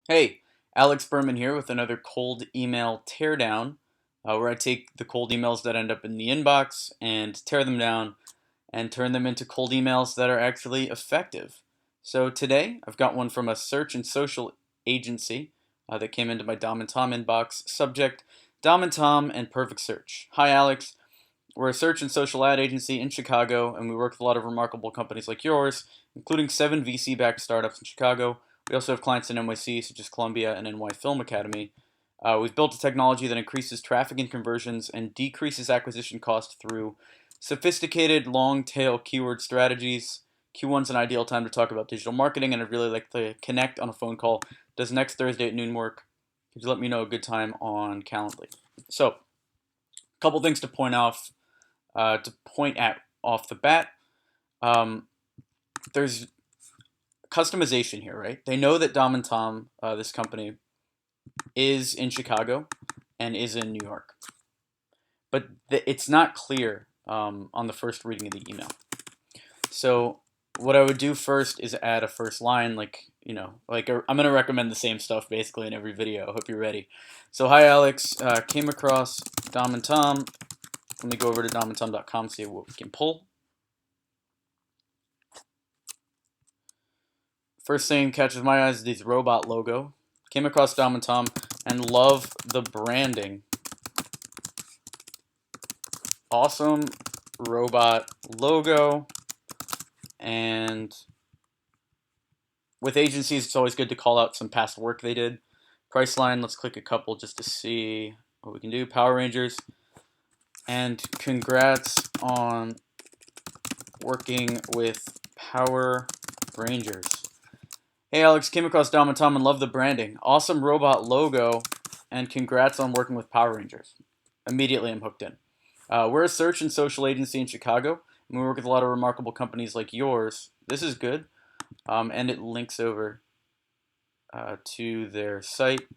Hey, Alex Berman here with another cold email teardown, where I take the cold emails that end up in the inbox and tear them down and turn them into cold emails that are actually effective. So today, I've got one from a search and social agency that came into my Dom and Tom inbox. Subject: Dom and Tom and perfect search. Hi, Alex. We're a search and social ad agency in Chicago, and we work with a lot of remarkable companies like yours, including 7 VC-backed startups in Chicago. We also have clients in NYC, such as Columbia and NY Film Academy. We've built a technology that increases traffic and conversions and decreases acquisition cost through sophisticated long-tail keyword strategies. Q1's an ideal time to talk about digital marketing, and I'd really like to connect on a phone call. Does next Thursday at noon work? Could you let me know a good time on Calendly? So, a couple things to point at off the bat. Um, there's customization here, right? They know that Dom and Tom, this company, is in Chicago and is in New York, but it's not clear on the first reading of the email. So what I would do first is add a first line, I'm gonna recommend the same stuff basically in every video. I hope you're ready. So hi Alex, came across Dom and Tom. Let me go over to domandtom.com, see what we can pull. First thing catches my eyes is this robot logo. Came across Dom and Tom and love the branding. Awesome robot logo. And with agencies, it's always good to call out some past work they did. Priceline, let's click a couple just to see what we can do. Power Rangers. And congrats on working with Power Rangers. Hey Alex, came across Dom and Tom and love the branding. Awesome robot logo, and congrats on working with Power Rangers. Immediately I'm hooked in. We're a search and social agency in Chicago, and we work with a lot of remarkable companies like yours. This is good, and it links over to their site,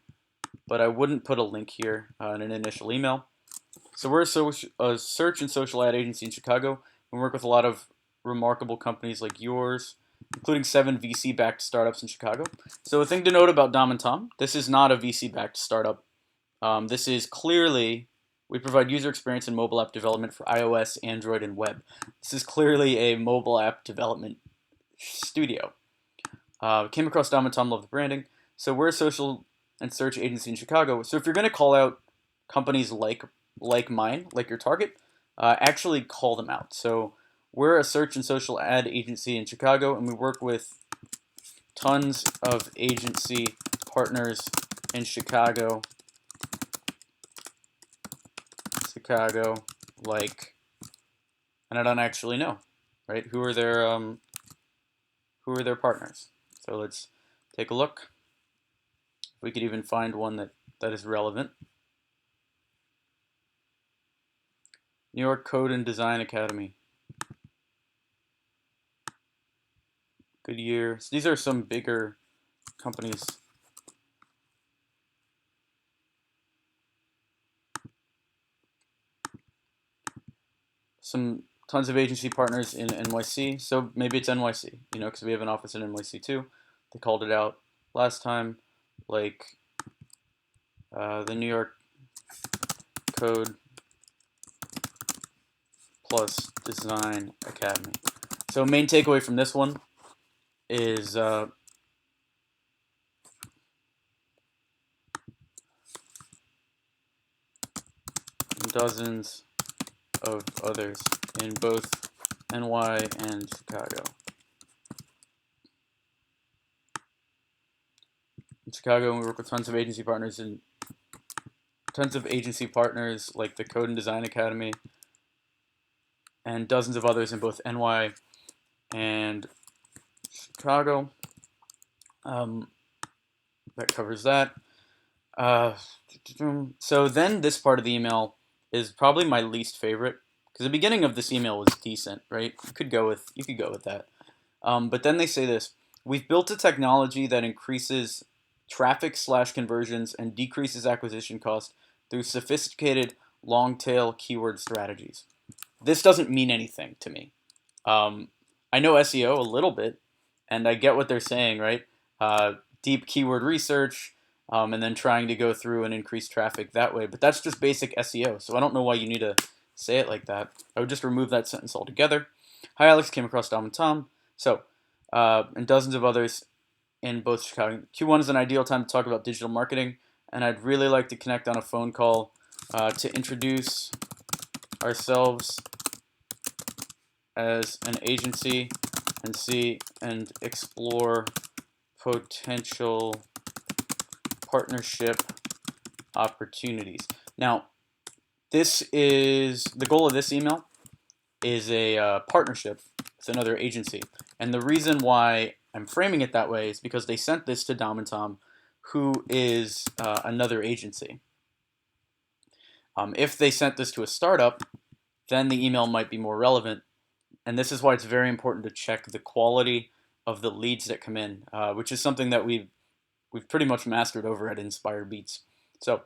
but I wouldn't put a link here in an initial email. So we're a search and social ad agency in Chicago. We work with a lot of remarkable companies like yours, including 7 VC-backed startups in Chicago. So a thing to note about Dom and Tom, this is not a VC-backed startup. This is clearly, we provide user experience and mobile app development for iOS, Android, and web. This is clearly a mobile app development studio. Came across Dom and Tom, love the branding. So we're a social and search agency in Chicago. So if you're going to call out companies like mine, like your target, actually call them out. So we're a search and social ad agency in Chicago, and we work with tons of agency partners in Chicago, and I don't actually know, right? Who are their partners? So let's take a look. If we could even find one that is relevant. New York Code and Design Academy. Good year. So these are some bigger companies. Some tons of agency partners in NYC. So maybe it's NYC, because we have an office in NYC too. They called it out last time, like the New York Code plus Design Academy. So main takeaway from this one is dozens of others in both NY and Chicago. In Chicago, we work with tons of agency partners like the Code and Design Academy and dozens of others in both NY and Chicago. That covers that. So then this part of the email is probably my least favorite, because the beginning of this email was decent, right? You could go with that. But then they say this: we've built a technology that increases traffic/conversions and decreases acquisition cost through sophisticated long-tail keyword strategies. This doesn't mean anything to me. I know SEO a little bit, and I get what they're saying, right? deep keyword research, and then trying to go through and increase traffic that way. But that's just basic SEO, so I don't know why you need to say it like that. I would just remove that sentence altogether. Hi Alex, came across Dom and Tom. So, and dozens of others in both Chicago. Q1 is an ideal time to talk about digital marketing, and I'd really like to connect on a phone call to introduce ourselves as an agency and explore potential partnership opportunities. Now, this is the goal of this email is a partnership with another agency, and the reason why I'm framing it that way is because they sent this to Dom and Tom, who is another agency. If they sent this to a startup, then the email might be more relevant, and this is why it's very important to check the quality of the leads that come in, which is something that we've pretty much mastered over at Inspire Beats. So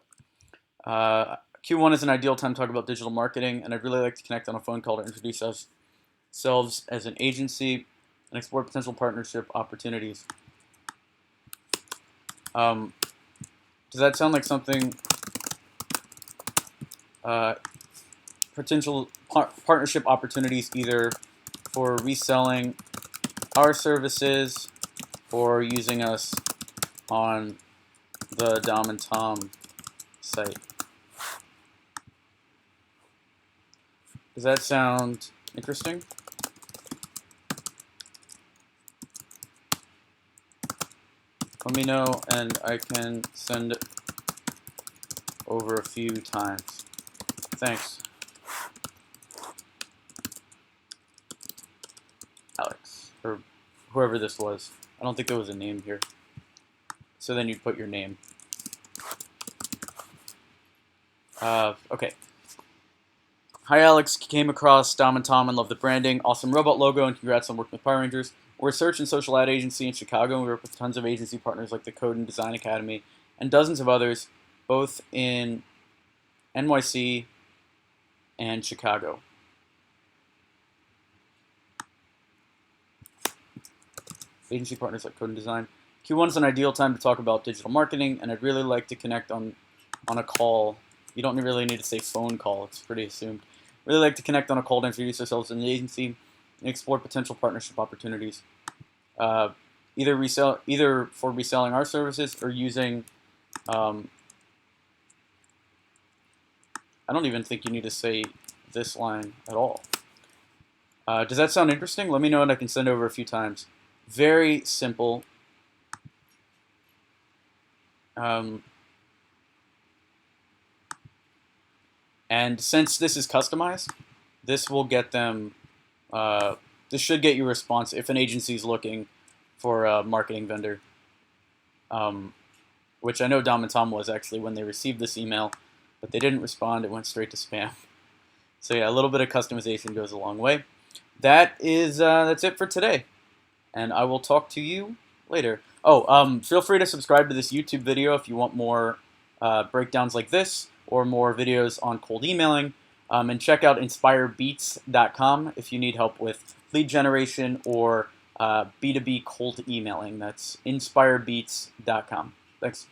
Q1 is an ideal time to talk about digital marketing, and I'd really like to connect on a phone call to introduce ourselves as an agency and explore potential partnership opportunities. Does that sound like something, potential partnership opportunities either for reselling our services or using us on the Dom and Tom site? Does that sound interesting? Let me know and I can send it over a few times. Thanks. Alex, or whoever this was. I don't think there was a name here. So then you'd put your name. Okay. Hi Alex, came across Dom and Tom and love the branding. Awesome robot logo and congrats on working with Power Rangers. We're a search and social ad agency in Chicago and we work with tons of agency partners like the Code and Design Academy and dozens of others, both in NYC and Chicago. Agency partners like Code and Design. Q1 is an ideal time to talk about digital marketing, and I'd really like to connect on a call. You don't really need to say phone call, it's pretty assumed. Really like to connect on a call to introduce ourselves as an agency and explore potential partnership opportunities. Either for reselling our services or using, I don't even think you need to say this line at all. Does that sound interesting? Let me know and I can send over a few times. Very simple. And since this is customized, this will get them, this should get you a response if an agency is looking for a marketing vendor, which I know Dom and Tom was actually when they received this email, but they didn't respond. It went straight to spam. So yeah, a little bit of customization goes a long way. That's it for today, and I will talk to you later. Oh, feel free to subscribe to this YouTube video if you want more breakdowns like this or more videos on cold emailing. And check out inspirebeats.com if you need help with lead generation or B2B cold emailing. That's inspirebeats.com. Thanks.